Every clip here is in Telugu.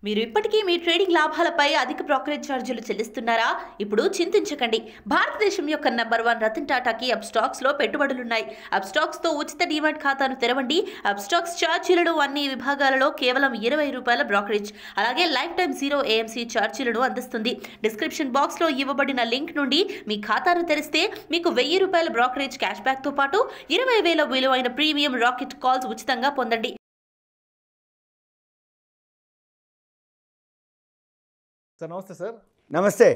మీరు ఇప్పటికీ మీ ట్రేడింగ్ లాభాలపై అధిక బ్రోకరేజ్ ఛార్జీలు చెల్లిస్తున్నారా? ఇప్పుడు చింతించకండి. భారతదేశం యొక్క నంబర్ 1 రతన్ టాటాకి అప్స్టాక్స్ లో పెట్టుబడులున్నాయి. అప్స్టాక్స్ తో ఉచిత డీమాట్ ఖాతాను తెరవండి. అప్స్టాక్స్ ఛార్జీలను అన్ని విభాగాలలో కేవలం ₹20 బ్రోకరేజ్, అలాగే లైఫ్ టైం 0 AMC ఛార్జీలను అందిస్తుంది. డిస్క్రిప్షన్ బాక్స్ లో ఇవ్వబడిన లింక్ నుండి మీ ఖాతాను తెరిస్తే మీకు ₹1000 బ్రోకరేజ్ క్యాష్ బ్యాక్ తో పాటు 20,000 విలువైన ప్రీమియం రాకెట్ కాల్స్ ఉచితంగా పొందండి. సార్ నమస్తే సార్. నమస్తే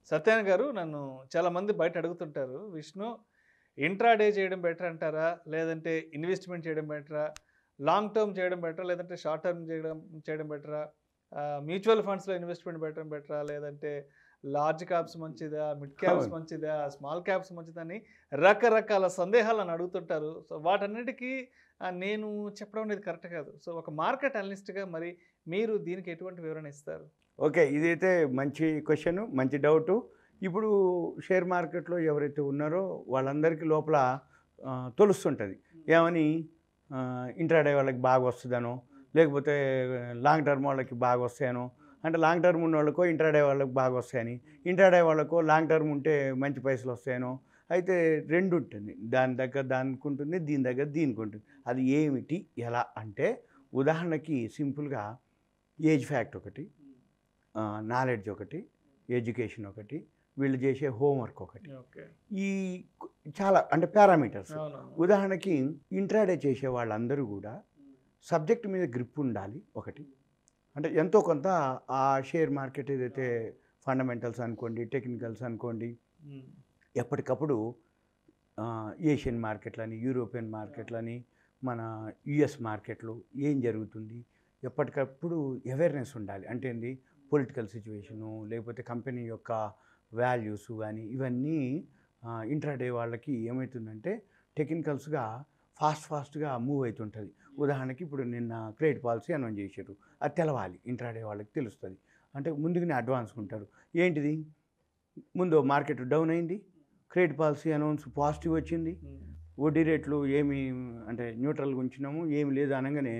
సత్యనారాయణ గారు, నన్ను చాలామంది బయట అడుగుతుంటారు, విష్ణు ఇంట్రాడే చేయడం బెటర్ అంటారా, లేదంటే ఇన్వెస్ట్మెంట్ చేయడం బెటరా, లాంగ్ టర్మ్ చేయడం బెటరా, లేదంటే షార్ట్ టర్మ్ చేయడం బెటరా, మ్యూచువల్ ఫండ్స్లో ఇన్వెస్ట్మెంట్ బెటరా, లేదంటే లార్జ్ క్యాప్స్ మంచిదా, మిడ్ క్యాప్స్ మంచిదా, స్మాల్ క్యాప్స్ మంచిదా అని రకరకాల సందేహాలు నన్ను అడుగుతుంటారు. సో వాటన్నిటికీ నేను చెప్పడం అనేది కరెక్ట్ కాదు. సో ఒక మార్కెట్ అనలిస్ట్గా మరి మీరు దీనికి ఎటువంటి వివరణ ఇస్తారు? ఓకే, ఇదైతే మంచి క్వశ్చన్, మంచి డౌటు. ఇప్పుడు షేర్ మార్కెట్లో ఎవరైతే ఉన్నారో వాళ్ళందరికీ లోపల తెలుస్తుంటుంది ఏమని, ఇంట్రాడే వాళ్ళకి బాగా వస్తుందనో, లేకపోతే లాంగ్ టర్మ్ వాళ్ళకి బాగా వస్తాయనో. అంటే లాంగ్ టర్మ్ ఉన్న వాళ్ళకో ఇంట్రాడే వాళ్ళకి బాగా వస్తాయని, ఇంట్రాడే వాళ్ళకో లాంగ్ టర్మ్ ఉంటే మంచి పైసలు వస్తాయనో. అయితే రెండు ఉంటుంది, దాని దగ్గర దానికి ఉంటుంది, దీని దగ్గర దీనికి ఉంటుంది. అది ఏమిటి ఎలా అంటే, ఉదాహరణకి సింపుల్గా ఏజ్ ఫ్యాక్ట్ ఒకటి, నాలెడ్జ్ ఒకటి, ఎడ్యుకేషన్ ఒకటి, వీళ్ళు చేసే హోంవర్క్ ఒకటి, ఈ చాలా అంటే పారామీటర్స్. ఉదాహరణకి ఇంట్రాడే చేసే వాళ్ళందరూ కూడా సబ్జెక్ట్ మీద గ్రిప్ ఉండాలి ఒకటి. అంటే ఎంతో కొంత ఆ షేర్ మార్కెట్ ఏదైతే ఫండమెంటల్స్ అనుకోండి, టెక్నికల్స్ అనుకోండి, ఎప్పటికప్పుడు ఏషియన్ మార్కెట్లని, యూరోపియన్ మార్కెట్లని, మన యుఎస్ మార్కెట్లు ఏం జరుగుతుంది ఎప్పటికప్పుడు అవేర్నెస్ ఉండాలి. అంటే ఏంది, పొలిటికల్ సిచ్యువేషను, లేకపోతే కంపెనీ యొక్క వాల్యూస్ కానీ ఇవన్నీ ఇంట్రాడే వాళ్ళకి ఏమవుతుందంటే టెక్నికల్స్గా ఫాస్ట్గా మూవ్ అవుతుంటుంది. ఉదాహరణకి ఇప్పుడు నిన్న క్రెడిట్ పాలసీ అనౌన్స్ చేశారు, అది తెలవాలి, ఇంట్రాడే వాళ్ళకి తెలుస్తుంది. అంటే ముందుగానే అడ్వాన్స్గా ఉంటారు. ఏంటిది, ముందు మార్కెట్ డౌన్ అయింది, క్రెడిట్ పాలసీ అనౌన్స్ పాజిటివ్ వచ్చింది, వడ్డీ రేట్లు ఏమి అంటే న్యూట్రల్గా ఉంచినాము, ఏమి లేదు అనగానే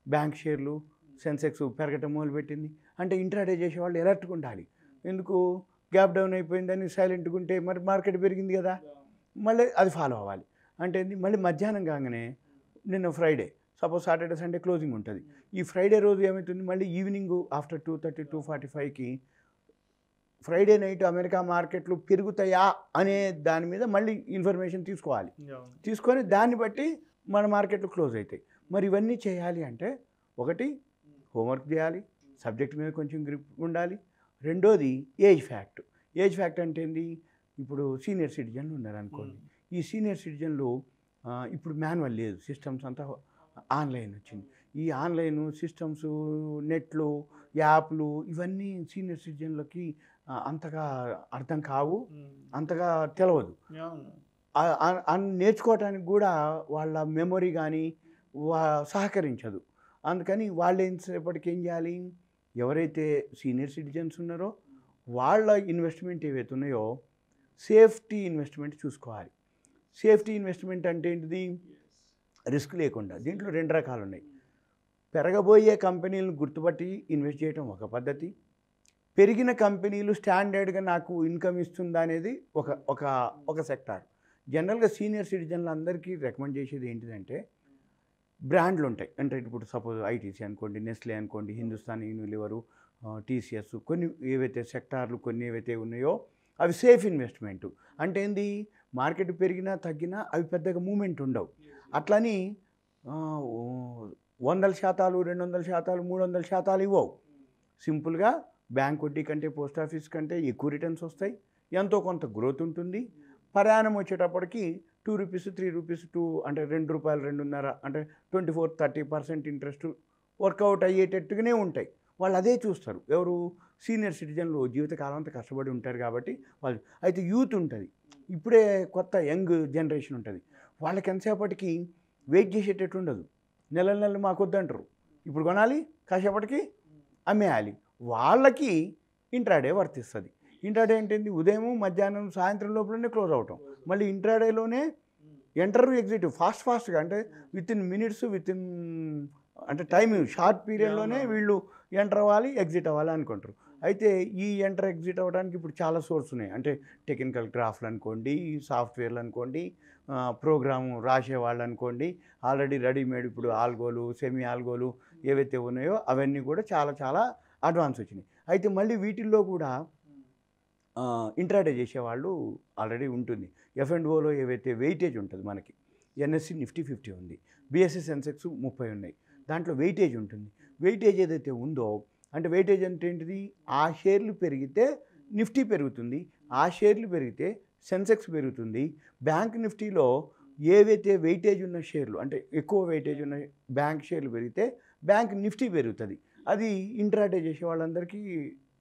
బ్యాంక్ షేర్లు సెన్సెక్స్ పెరగటం మొదలుపెట్టింది. అంటే ఇంట్రాడే చేసే వాళ్ళు ఎలర్ట్గా ఉండాలి. ఎందుకు, గ్యాప్ డౌన్ అయిపోయిందని సైలెంట్గా ఉంటే మరి మార్కెట్ పెరిగింది కదా, మళ్ళీ అది ఫాలో అవ్వాలి. అంటే మళ్ళీ మధ్యాహ్నం కాగానే నిన్న Friday, suppose Saturday Sunday closing ఉంటుంది, ఈ ఫ్రైడే రోజు ఏమవుతుంది, మళ్ళీ ఈవినింగ్ ఆఫ్టర్ 2:30 2:45కి ఫ్రైడే నైట్ అమెరికా మార్కెట్లు పెరుగుతాయా అనే దాని మీద మళ్ళీ ఇన్ఫర్మేషన్ తీసుకోవాలి. తీసుకొని దాన్ని బట్టి మన మార్కెట్లు క్లోజ్ అవుతాయి. మరి ఇవన్నీ చేయాలి అంటే ఒకటి హోంవర్క్ చేయాలి, సబ్జెక్ట్ మీద కొంచెం గ్రిప్ ఉండాలి. రెండోది ఏజ్ ఫ్యాక్ట్. ఏజ్ ఫ్యాక్ట్ అంటే ఏంది, ఇప్పుడు సీనియర్ సిటిజన్లు ఉన్నారు అనుకోండి, ఈ సీనియర్ సిటిజన్లు ఇప్పుడు మాన్యువల్ లేదు, సిస్టమ్స్ అంతా ఆన్లైన్ వచ్చింది. ఈ ఆన్లైన్ సిస్టమ్స్, నెట్లు, యాప్లు ఇవన్నీ సీనియర్ సిటిజన్లకి అంతగా అర్థం కావు, అంతగా తెలియదు. నేర్చుకోవటానికి కూడా వాళ్ళ మెమొరీ కానీ సహకరించదు. అందుకని వాళ్ళు ఎంతసేపటికి ఏం చేయాలి, ఎవరైతే సీనియర్ సిటిజన్స్ ఉన్నారో వాళ్ళ ఇన్వెస్ట్మెంట్ ఏవైతే ఉన్నాయో సేఫ్టీ ఇన్వెస్ట్మెంట్ చూసుకోవాలి. సేఫ్టీ ఇన్వెస్ట్మెంట్ అంటే ఏంటిది, రిస్క్ లేకుండా. దీంట్లో 2 రకాలు ఉన్నాయి. పెరగబోయే కంపెనీలను గుర్తుపట్టి ఇన్వెస్ట్ చేయడం ఒక పద్ధతి, పెరిగిన కంపెనీలు స్టాండర్డ్గా నాకు ఇన్కమ్ ఇస్తుందా అనేది ఒక సెక్టార్. జనరల్గా సీనియర్ సిటిజన్లు అందరికీ రికమెండ్ చేసేది ఏంటిదంటే, బ్రాండ్లు ఉంటాయి. అంటే ఇప్పుడు సపోజ్ ఐటీసీ అనుకోండి, నెస్లే అనుకోండి, హిందుస్థాన్ యూనిలివరు, టీసీఎస్, కొన్ని ఏవైతే సెక్టార్లు కొన్ని ఏవైతే ఉన్నాయో అవి సేఫ్ ఇన్వెస్ట్మెంటు. అంటే ఏంది, మార్కెట్ పెరిగినా తగ్గినా అవి పెద్దగా మూమెంట్ ఉండవు. అట్లని 100%, 200%, 300% ఇవ్వవు. సింపుల్గా బ్యాంక్ వడ్డీ కంటే పోస్ట్ ఆఫీస్ కంటే ఎక్కువ రిటర్న్స్ వస్తాయి, ఎంతో కొంత గ్రోత్ ఉంటుంది. ప్రయాణం వచ్చేటప్పటికి ₹2 ₹3 అంటే ₹2 2.5 అంటే 24-30% ఇంట్రెస్ట్ వర్కౌట్ అయ్యేటట్టుగానే ఉంటాయి. వాళ్ళు అదే చూస్తారు. ఎవరు, సీనియర్ సిటిజన్లు జీవితకాలం అంతా కష్టపడి ఉంటారు కాబట్టి వాళ్ళు. అయితే యూత్ ఉంటుంది, ఇప్పుడే కొత్త యంగ్ జనరేషన్ ఉంటుంది, వాళ్ళకి ఎంతసేపటికి వెయిట్ చేసేటట్టు ఉండదు. నెలలు మాకు వద్దంటారు, ఇప్పుడు కొనాలి, కాసేపటికి అమ్మేయాలి. వాళ్ళకి ఇంట్రాడే వర్తిస్తుంది. ఇంట్రాడే అంటే ఉదయం మధ్యాహ్నం సాయంత్రం లోపలనే క్లోజ్ అవటం, మళ్ళీ ఇంట్రాడేలోనే ఎంటర్ ఎగ్జిట్ ఫాస్ట్గా, అంటే with in minutes, with in అంటే టైం షార్ట్ పీరియడ్లోనే వీళ్ళు ఎంటర్ అవ్వాలి, ఎగ్జిట్ అవ్వాలి అనుకుంటారు. అయితే ఈ ఎంటర్ ఎగ్జిట్ అవ్వడానికి ఇప్పుడు చాలా సోర్స్ ఉన్నాయి. అంటే టెక్నికల్ గ్రాఫ్లు అనుకోండి, సాఫ్ట్వేర్లు అనుకోండి, ప్రోగ్రాము రాసేవాళ్ళు అనుకోండి, ఆల్రెడీ రెడీమేడ్ ఇప్పుడు ఆల్గోలు, సెమీ ఆల్గోలు ఏవైతే ఉన్నాయో అవన్నీ కూడా చాలా చాలా అడ్వాన్స్ వచ్చినాయి. అయితే మళ్ళీ వీటిల్లో కూడా ఇంట్రాడే చేసేవాళ్ళు ఆల్రెడీ ఉంటుంది. F&Oలో ఏవైతే వెయిటేజ్ ఉంటుంది మనకి, NSE నిఫ్టీ 50 ఉంది, BSE సెన్సెక్స్ 30 ఉన్నాయి, దాంట్లో వెయిటేజ్ ఉంటుంది. వెయిటేజ్ ఏదైతే ఉందో అంటే వెయిటేజ్ అంటే ఏంటిది, ఆ షేర్లు పెరిగితే నిఫ్టీ పెరుగుతుంది, ఆ షేర్లు పెరిగితే సెన్సెక్స్ పెరుగుతుంది. బ్యాంక్ నిఫ్టీలో ఏవైతే వెయిటేజ్ ఉన్న షేర్లు అంటే ఎక్కువ వెయిటేజ్ ఉన్న బ్యాంక్ షేర్లు పెరిగితే బ్యాంక్ నిఫ్టీ పెరుగుతుంది. అది ఇంట్రాడే చేసే వాళ్ళందరికీ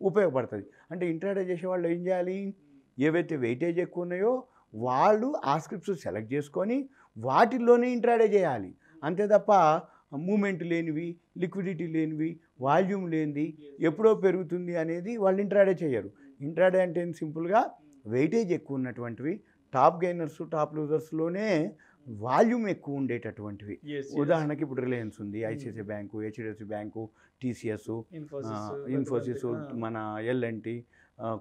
ఉపయోగపడుతుంది. అంటే ఇంట్రాడే చేసే వాళ్ళు ఏం చేయాలి, ఏవైతే వెయిటేజ్ ఎక్కువ ఉన్నాయో వాళ్ళు ఆ స్క్రిప్ట్స్ సెలెక్ట్ చేసుకొని వాటిల్లోనే ఇంట్రాడే చేయాలి. అంతే తప్ప మూమెంట్ లేనివి, లిక్విడిటీ లేనివి, వాల్యూమ్ లేనిది, ఎప్పుడో పెరుగుతుంది అనేది వాళ్ళు ఇంట్రాడే చేయరు. ఇంట్రాడే అంటే సింపుల్గా వెయిటేజ్ ఎక్కువ ఉన్నటువంటివి, టాప్ గెయినర్స్ టాప్ లూజర్స్లోనే వాల్యూమ్ ఎక్కువ ఉండేటటువంటివి. ఉదాహరణకి ఇప్పుడు రిలయన్స్ ఉంది, ICICI bank, HDFC bank, TCS, Infosys, మన L&T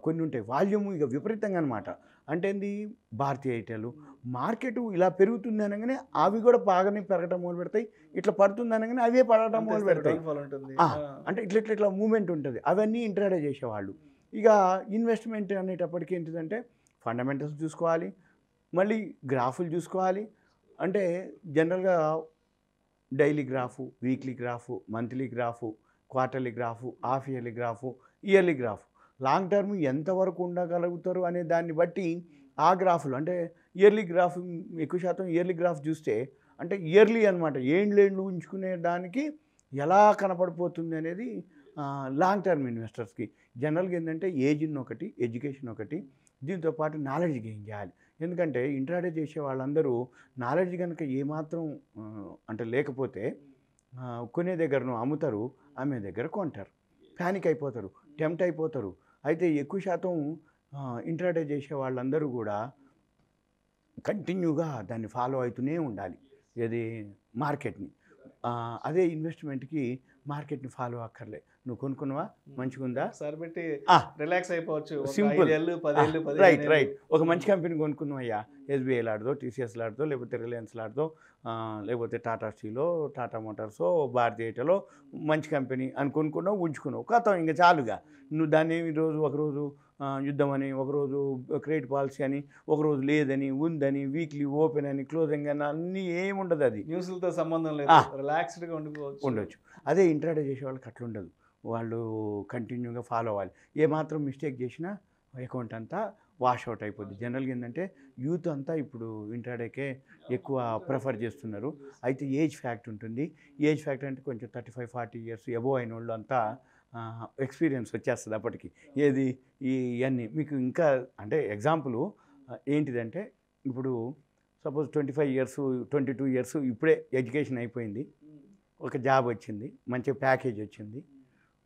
కొన్ని ఉంటాయి. వాల్యూమ్ ఇక విపరీతంగా అనమాట. అంటే ఏంది, భారతీయ ఎయిర్టెల్ మార్కెట్ ఇలా పెరుగుతుంది అనగానే అవి కూడా బాగానే పెరగటం మొదలు పెడతాయి, ఇట్లా పడుతుంది అనగానే అవే పడటం మొదలు పెడతాయి. అంటే ఇట్లా మూమెంట్ ఉంటుంది. అవన్నీ ఇంట్రాడే చేసేవాళ్ళు. ఇక ఇన్వెస్ట్మెంట్ అనేటప్పటికీ ఏంటిదంటే ఫండమెంటల్స్ చూసుకోవాలి, మళ్ళీ గ్రాఫులు చూసుకోవాలి. అంటే జనరల్గా daily graph, weekly graph, monthly graph, quarterly graph, half yearly graph, yearly graph, long term ఎంతవరకు ఉండగలుగుతారు అనే దాన్ని బట్టి ఆ గ్రాఫులు అంటే ఇయర్లీ గ్రాఫ్ ఎక్కువ శాతం ఇయర్లీ గ్రాఫ్ చూస్తే అంటే ఇయర్లీ అనమాట, ఏండ్లేండ్లు ఉంచుకునే దానికి ఎలా కనపడిపోతుంది అనేది లాంగ్ టర్మ్ ఇన్వెస్టర్స్కి. జనరల్గా ఏంటంటే ఏజ్ ఒకటి, ఎడ్యుకేషన్ ఒకటి, దీంతోపాటు నాలెడ్జ్ గెయిన్ చేయాలి. ఎందుకంటే ఇంట్రాడే చేసే వాళ్ళందరూ నాలెడ్జ్ కనుక ఏమాత్రం అంటే లేకపోతే కొనే దగ్గరను అమ్ముతారు, అమ్మే దగ్గర కొంటారు, ప్యానిక్ అయిపోతారు, టెంప్ట్ అయిపోతారు. అయితే ఎక్కువ శాతం ఇంట్రాడే చేసే వాళ్ళందరూ కూడా కంటిన్యూగా దాన్ని ఫాలో అవుతూనే ఉండాలి, ఏది మార్కెట్ని. అదే ఇన్వెస్ట్మెంట్కి మార్కెట్ని ఫాలో అక్కర్లే, నువ్వు కొనుక్కున్నావా మంచిగా ఉందా సార్ పెట్టి రిలాక్స్ అయిపోవచ్చు, సింపుల్, 10 రైట్. ఒక మంచి కంపెనీ కొనుక్కున్నావయ్యా, SBI లాడదో, TCS లాడదో, లేకపోతే రిలయన్స్ లాడదో, లేకపోతే టాటా స్టీలో, టాటా మోటార్సో, భారతీయ ఎయిర్టెల్లో మంచి కంపెనీ అని కొనుక్కున్నావు, ఉంచుకున్నావు, కథం ఇంకా చాలుగా. నువ్వు దాన్ని ఒకరోజు యుద్ధం అని, ఒకరోజు క్రెడిట్ పాలసీ అని, ఒకరోజు లేదని, ఉందని, వీక్లీ ఓపెన్ అని, క్లోజింగ్ అని అన్నీ ఏముండదు. అది న్యూస్లతో సంబంధం లేదు, రిలాక్స్డ్గా ఉండొచ్చు. అదే ఇంట్రాడే చేసే వాళ్ళకి అట్లా ఉండదు, వాళ్ళు కంటిన్యూగా ఫాలో అవ్వాలి. ఏమాత్రం మిస్టేక్ చేసినా అకౌంట్ అంతా వాష్ అవుట్ అయిపోద్ది. జనరల్గా ఏంటంటే యూత్ అంతా ఇప్పుడు ఇంట్రాడేకే ఎక్కువ ప్రిఫర్ చేస్తున్నారు. అయితే ఏజ్ ఫ్యాక్ట్ ఉంటుంది. ఏజ్ ఫ్యాక్ట్ అంటే కొంచెం 35-40 ఇయర్స్ ఎబోవ్ అయిన వాళ్ళు అంతా ఎక్స్పీరియన్స్ వచ్చేస్తుంది అప్పటికి. ఏది ఇవన్నీ మీకు ఇంకా అంటే ఎగ్జాంపుల్ ఏంటిదంటే ఇప్పుడు సపోజ్ 25 ఇయర్స్ 22 ఇయర్స్ ఇప్పుడే ఎడ్యుకేషన్ అయిపోయింది, ఒక జాబ్ వచ్చింది, మంచి ప్యాకేజ్ వచ్చింది,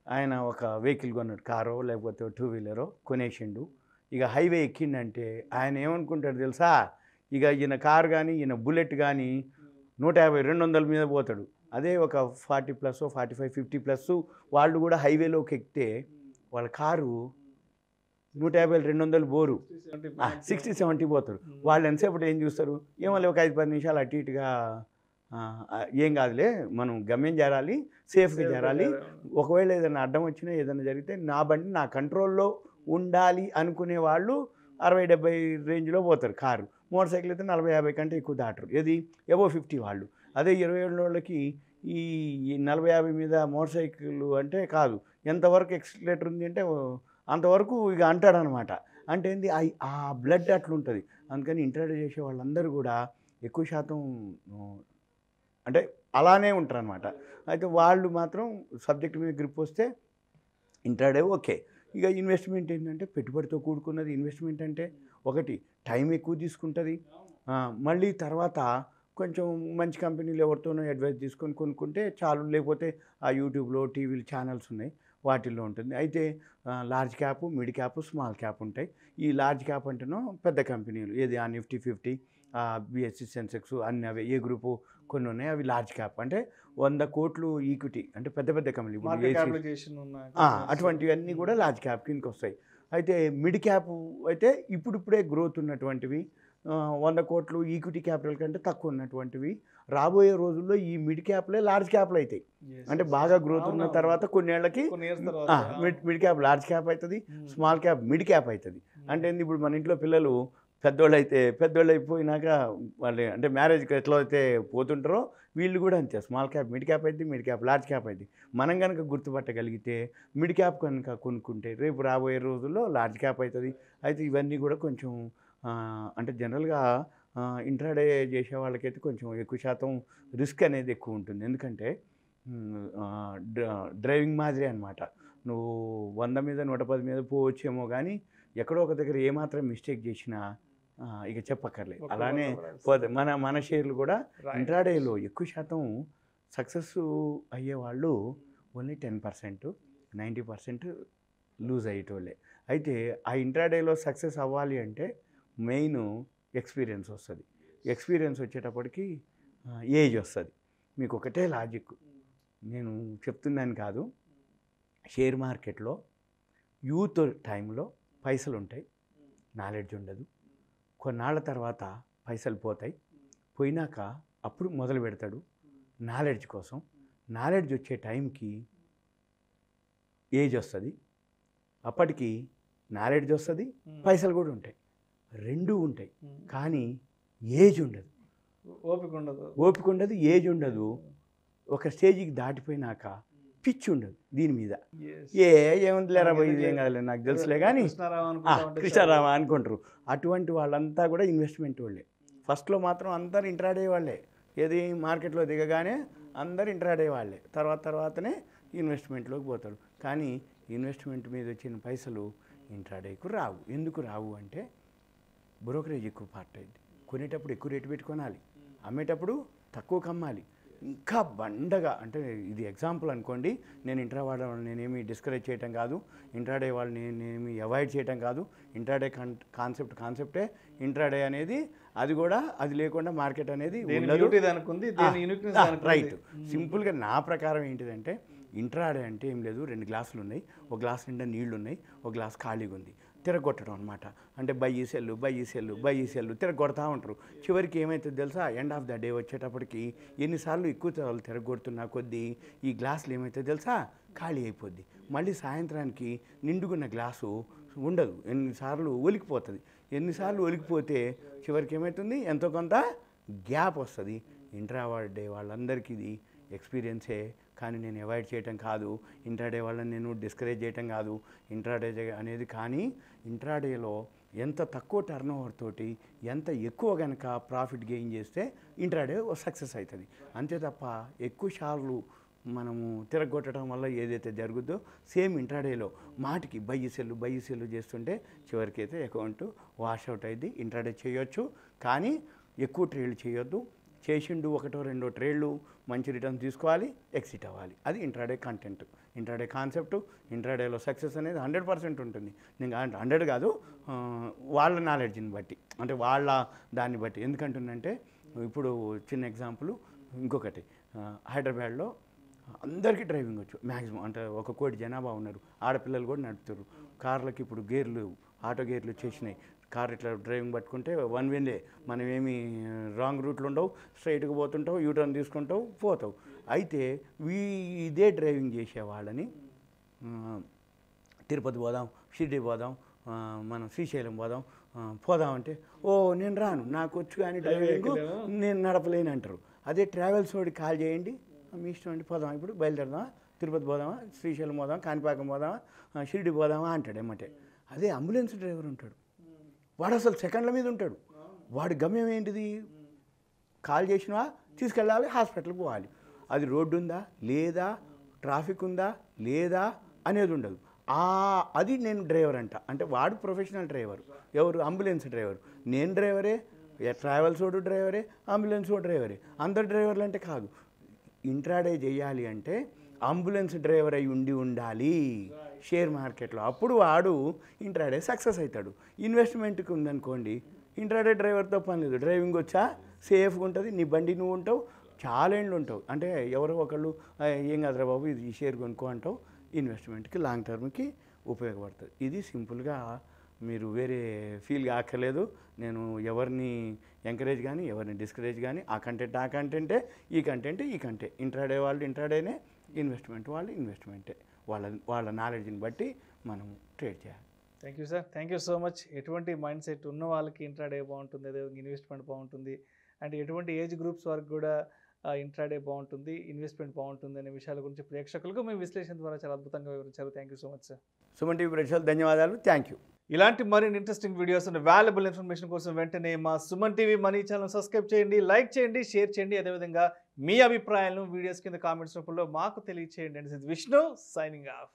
ఆయన ఒక వెహికల్ కొన్నాడు, కారో లేకపోతే 2 వీలరో కొనేసిండు. ఇక హైవే ఎక్కిండంటే ఆయన ఏమనుకుంటాడు తెలుసా, ఇక ఈయన కారు కానీ ఈయన బుల్లెట్ కానీ 150-200 మీద పోతాడు. అదే ఒక 40+, 45-50+ వాళ్ళు కూడా హైవేలోకి ఎక్కితే వాళ్ళ కారు 150-200 బోరు, 60-70 పోతారు. వాళ్ళు ఎంతసేపటి ఏం చూస్తారు, ఏమో ఒక 5-10 నిమిషాలు అటు ఇటుగా ఏం కాదులే, మనం గమ్యం చేరాలి, సేఫ్గా చేరాలి, ఒకవేళ ఏదైనా అడ్డం వచ్చినా ఏదైనా జరిగితే నా బండి నా కంట్రోల్లో ఉండాలి అనుకునే వాళ్ళు 60-70 రేంజ్లో పోతారు కారు. మోటార్ సైకిల్ అయితే 40-50 కంటే ఎక్కువ దాటరు, ఏది ఎబోవ్ 50 వాళ్ళు. అదే 20 ఏళ్ళ వాళ్ళకి ఈ 40-50 మీద మోటార్ సైకిల్ అంటే కాదు, ఎంతవరకు ఎక్సిలేటర్ ఉంది అంటే అంతవరకు ఇక అంటాడనమాట. అంటే ఏంది ఆ బ్లడ్ అట్లుంటుంది. అందుకని ఇంట్రాడే చేసే వాళ్ళందరూ కూడా ఎక్కువ శాతం అంటే అలానే ఉంటారు అనమాట. అయితే వాళ్ళు మాత్రం సబ్జెక్ట్ మీద గ్రిప్ వస్తే ఇంట్రాడే ఓకే. ఇక ఇన్వెస్ట్మెంట్ ఏంటంటే పెట్టుబడితో కూడుకున్నది. ఇన్వెస్ట్మెంట్ అంటే ఒకటి టైం ఎక్కువ తీసుకుంటుంది, మళ్ళీ తర్వాత కొంచెం మంచి కంపెనీలు ఎవరితోనో అడ్వైస్ తీసుకొని కొనుక్కుంటే చాలు, లేకపోతే ఆ యూట్యూబ్లో టీవీలు ఛానల్స్ ఉన్నాయి వాటిల్లో ఉంటుంది. అయితే large cap, mid cap, small cap ఉంటాయి. ఈ లార్జ్ క్యాప్ అంటేనో పెద్ద కంపెనీలు, ఏది ఆ నిఫ్టీ 50, బిఎస్సి సెన్సెక్స్ అన్ని అవే ఏ గ్రూపు కొన్ని ఉన్నాయి, అవి లార్జ్ క్యాప్ అంటే 100 కోట్లు ఈక్విటీ అంటే పెద్ద పెద్ద కంపెనీలు మార్కెట్ క్యాపిటలైజేషన్ ఉన్న అటువంటివన్నీ కూడా లార్జ్ క్యాప్ కిందకి వస్తాయి. అయితే మిడ్ క్యాప్ అయితే ఇప్పుడిప్పుడే గ్రోత్ ఉన్నటువంటివి 100 కోట్లు ఈక్విటీ క్యాపిటల్ కంటే తక్కువ ఉన్నటువంటివి రాబోయే రోజుల్లో ఈ మిడ్ క్యాప్లే లార్జ్ క్యాప్లు అవుతాయి. అంటే బాగా గ్రోత్ ఉన్న తర్వాత కొన్నేళ్లకి మిడ్ క్యాప్ లార్జ్ క్యాప్ అవుతుంది, స్మాల్ క్యాప్ మిడ్ క్యాప్ అవుతుంది. అంటే ఇప్పుడు మన ఇంట్లో పిల్లలు పెద్దోళ్ళు అయిపోయినాక వాళ్ళు అంటే మ్యారేజ్కి ఎట్లా అయితే పోతుంటారో వీళ్ళు కూడా అంతే, స్మాల్ క్యాప్ మిడ్ క్యాప్ అవుతుంది, మిడ్ క్యాప్ లార్జ్ క్యాప్ అవుతుంది. మనం కనుక గుర్తుపట్టగలిగితే మిడ్ క్యాప్ కనుక కొనుక్కుంటే రేపు రాబోయే రోజుల్లో లార్జ్ క్యాప్ అవుతుంది. అయితే ఇవన్నీ కూడా కొంచెం అంటే జనరల్గా ఇంట్రాడే చేసే వాళ్ళకైతే కొంచెం ఎక్కువ శాతం రిస్క్ అనేది ఎక్కువ ఉంటుంది. ఎందుకంటే డ్రైవింగ్ మాదిరి అనమాట. నువ్వు 100 మీద 110 మీద పోవచ్చేమో కానీ ఎక్కడో ఒక దగ్గర ఏమాత్రం మిస్టేక్ చేసినా ఇక చెప్పక్కర్లేదు. అలానే పోతే మన షేర్లు కూడా ఇంట్రాడేలో ఎక్కువ శాతం సక్సెస్ అయ్యేవాళ్ళు ఓన్లీ 10%, 90% లూజ్ అయ్యేటోళ్ళే. అయితే ఆ ఇంట్రాడేలో సక్సెస్ అవ్వాలి అంటే మెయిన్ ఎక్స్పీరియన్స్ వస్తుంది. ఎక్స్పీరియన్స్ వచ్చేటప్పటికి ఏజ్ వస్తుంది. మీకు ఒకటే లాజిక్ నేను చెప్తున్నాను కాదు, షేర్ మార్కెట్లో యూత్ టైంలో పైసలు ఉంటాయి, నాలెడ్జ్ ఉండదు. కొన్నాళ్ళ తర్వాత పైసలు పోతాయి, పోయినాక అప్పుడు మొదలు పెడతాడు నాలెడ్జ్ కోసం. నాలెడ్జ్ వచ్చే టైంకి ఏజ్ వస్తుంది, అప్పటికి నాలెడ్జ్ వస్తుంది, పైసలు కూడా ఉంటాయి, రెండూ ఉంటాయి. కానీ ఏజ్ ఉండదు, ఓపిక ఉండదు, ఏజ్ ఉండదు. ఒక స్టేజ్కి దాటిపోయినాక పిచ్చి ఉండదు దీని మీద. ఏముంది లేరా పోయి ఏం కాదులే నాకు తెలుసులే కానీ కృష్ణారామ అనుకుంటారు. అటువంటి వాళ్ళంతా కూడా ఇన్వెస్ట్మెంట్ వాళ్ళే. ఫస్ట్లో మాత్రం అందరు ఇంట్రాడే వాళ్ళే. ఏది మార్కెట్లో దిగగానే అందరు ఇంట్రాడే వాళ్ళే. తర్వాతనే ఇన్వెస్ట్మెంట్లోకి పోతారు. కానీ ఇన్వెస్ట్మెంట్ మీద వచ్చిన పైసలు ఇంట్రాడేకు రావు. ఎందుకు రావు అంటే బ్రోకరేజ్ ఎక్కువ పార్ట్ అయింది. కొనేటప్పుడు ఎక్కువ రేటు పెట్టి కొనాలి, అమ్మేటప్పుడు తక్కువ కమ్మాలి. ఇంకా బండగా అంటే ఇది ఎగ్జాంపుల్ అనుకోండి. నేను ఇంట్రా వాళ్ళని నేనేమి డిస్కరేజ్ చేయటం కాదు, ఇంట్రాడే వాళ్ళని నేనేమి అవాయిడ్ చేయటం కాదు. ఇంట్రాడే కాన్సెప్టే ఇంట్రాడే అనేది. అది కూడా అది లేకుండా మార్కెట్ అనేది రైట్. సింపుల్గా నా ప్రకారం ఏంటిదంటే ఇంట్రాడే అంటే ఏం లేదు, 2 గ్లాసులు ఉన్నాయి, ఒక గ్లాస్ నిండా నీళ్లు ఉన్నాయి, ఒక గ్లాస్ ఖాళీగా ఉంది, తిరగొట్టడం అనమాట. అంటే బై సెల్లు తిరగొడతా ఉంటారు. చివరికి ఏమవుతుంది తెలుసా, ఎండ్ ఆఫ్ ద డే వచ్చేటప్పటికి ఎన్నిసార్లు ఎక్కువ తిరగొడుతున్నా కొద్దీ ఈ గ్లాసులు ఏమవుతుంది తెలుసా, ఖాళీ అయిపోద్ది. మళ్ళీ సాయంత్రానికి నిండుకున్న గ్లాసు ఉండదు, ఎన్నిసార్లు ఒలికిపోతే చివరికి ఏమవుతుంది, ఎంతో కొంత గ్యాప్ వస్తుంది. ఇంట్రాడే వాళ్ళందరికీ ఇది ఎక్స్పీరియన్సే. కానీ నేను అవాయిడ్ చేయటం కాదు, ఇంట్రాడే వాళ్ళని నేను డిస్కరేజ్ చేయటం కాదు. ఇంట్రాడే అనేది కానీ ఇంట్రాడేలో ఎంత తక్కువ టర్న్ ఓవర్ తోటి ఎంత ఎక్కువ కనుక ప్రాఫిట్ గెయిన్ చేస్తే ఇంట్రాడే సక్సెస్ అవుతుంది. అంతే తప్ప ఎక్కువ సార్లు మనము తిరగొట్టడం వల్ల ఏదైతే జరుగుద్దో సేమ్ ఇంట్రాడేలో మాటికి బయ్యి సెల్లు చేస్తుంటే చివరికైతే అకౌంట్ వాష్అవుట్ అయింది. ఇంట్రాడే చేయొచ్చు కానీ ఎక్కువ ట్రేడ్లు చేయొద్దు. చేసిండు 1-2 ట్రేడ్లు మంచి రిటర్న్ తీసుకోవాలి, ఎగ్జిట్ అవ్వాలి. అది ఇంట్రాడే కంటెంట్, ఇంట్రాడే కాన్సెప్ట్. ఇంట్రాడేలో సక్సెస్ అనేది 100% ఉంటుంది. నేను 100 కాదు, వాళ్ళ నాలెడ్జ్ని బట్టి, అంటే వాళ్ళ దాన్ని బట్టి. ఎందుకంటుందంటే ఇప్పుడు చిన్న ఎగ్జాంపుల్ ఇంకొకటి, హైదరాబాద్లో అందరికీ డ్రైవింగ్ వచ్చు మ్యాక్సిమం. అంటే 1 కోటి జనాభా ఉన్నారు, ఆడపిల్లలు కూడా నడుపుతారు. కార్లకి ఇప్పుడు గేర్లు, ఆటో గేర్లు వచ్చేసినాయి. కార్ ఇట్లా డ్రైవింగ్ పట్టుకుంటే 1 వేనే, మనం ఏమి రాంగ్ రూట్లు ఉండవు, స్ట్రైట్గా పోతుంటావు, యూటర్న్ తీసుకుంటావు, పోతావు. అయితే ఇదే డ్రైవింగ్ చేసే వాళ్ళని తిరుపతి పోదాం, షిరిడి పోదాం, మనం శ్రీశైలం పోదామంటే నేను రాను, నాకు వచ్చు కానీ డ్రైవింగ్ నేను నడపలేను అంటారు. అదే ట్రావెల్స్ వాడికి కాల్ చేయండి, మీ ఇష్టం అండి, పోదాం, ఇప్పుడు బయలుదేరదామా, తిరుపతి పోదామా, శ్రీశైలం పోదామా, కాణిపాకం పోదామా, షిరిడి పోదామా అంటాడు ఏమంటే. అదే అంబులెన్స్ డ్రైవర్ ఉంటాడు, వాడు అసలు సెకండ్ల మీద ఉంటాడు. వాడి గమ్యం ఏంటిది, కాల్ చేసినా తీసుకెళ్ళాలి, హాస్పిటల్కి పోవాలి. అది రోడ్డు ఉందా లేదా, ట్రాఫిక్ ఉందా లేదా అనేది ఉండదు. అది నేను డ్రైవర్ అంట. అంటే వాడు ప్రొఫెషనల్ డ్రైవర్. ఎవరు, అంబులెన్స్ డ్రైవర్. నేను డ్రైవరే, ట్రావెల్స్ వాడు డ్రైవరే, అంబులెన్స్ వాడు డ్రైవరే. అందరు డ్రైవర్లు అంటే కాదు. ఇంట్రాడే చేయాలి అంటే అంబులెన్స్ డ్రైవర్ అయి ఉండాలి షేర్ మార్కెట్లో. అప్పుడు వాడు ఇంట్రాడే సక్సెస్ అవుతాడు. ఇన్వెస్ట్మెంట్కి ఉందనుకోండి, ఇంట్రాడే డ్రైవర్తో పని లేదు. డ్రైవింగ్ వచ్చా సేఫ్గా ఉంటుంది, నీ బండి నువ్వు ఉంటావు, చాలా ఏండ్లు ఉంటావు. అంటే ఎవరో ఒకళ్ళు ఏం కాదురా బాబు ఇది ఈ షేర్ కొనుక్కో అంటావు. ఇన్వెస్ట్మెంట్కి లాంగ్ టర్మ్కి ఉపయోగపడుతుంది. ఇది సింపుల్గా మీరు వేరే ఫీల్ కాక్కర్లేదు. నేను ఎవరిని ఎంకరేజ్ కానీ ఎవరిని డిస్కరేజ్ కానీ ఆ కంటెంటే ఈ కంటెంటే ఇంట్రాడే వాళ్ళు ఇంట్రాడేనే, ఇన్వెస్ట్మెంట్ వాళ్ళు ఇన్వెస్ట్మెంటే. వాళ్ళ నాలెడ్జ్ని బట్టి మనం ట్రేడ్ చేయాలి. Thank you sir, thank you so much. ఎటువంటి మైండ్ సెట్ ఉన్న వాళ్ళకి ఇంట్రాడే బాగుంటుంది, అదేవిధంగా ఇన్వెస్ట్మెంట్ బాగుంటుంది, అండ్ ఎటువంటి ఏజ్ గ్రూప్స్ వరకు కూడా ఇంట్రాడే బాగుంటుంది, ఇన్వెస్ట్మెంట్ బాగుంటుంది అనే విషయాల గురించి ప్రేక్షకులకు మీ విశ్లేషణ ద్వారా చాలా అద్భుతంగా వివరించారు. Thank you so much sir. Suman TV ప్రేక్షకులకు ధన్యవాదాలు. Thank you. ఇలాంటి మరిన్ని interesting videos and valuable information కోసం వెంటనే మా Suman TV money channel subscribe చేయండి, లైక్ చేయండి, షేర్ చేయండి. అదేవిధంగా మీ అభిప్రాయాలను వీడియోస్ కింద కామెంట్స్ రూపంలో మాకు తెలియచేయండి. And Vishnu signing off.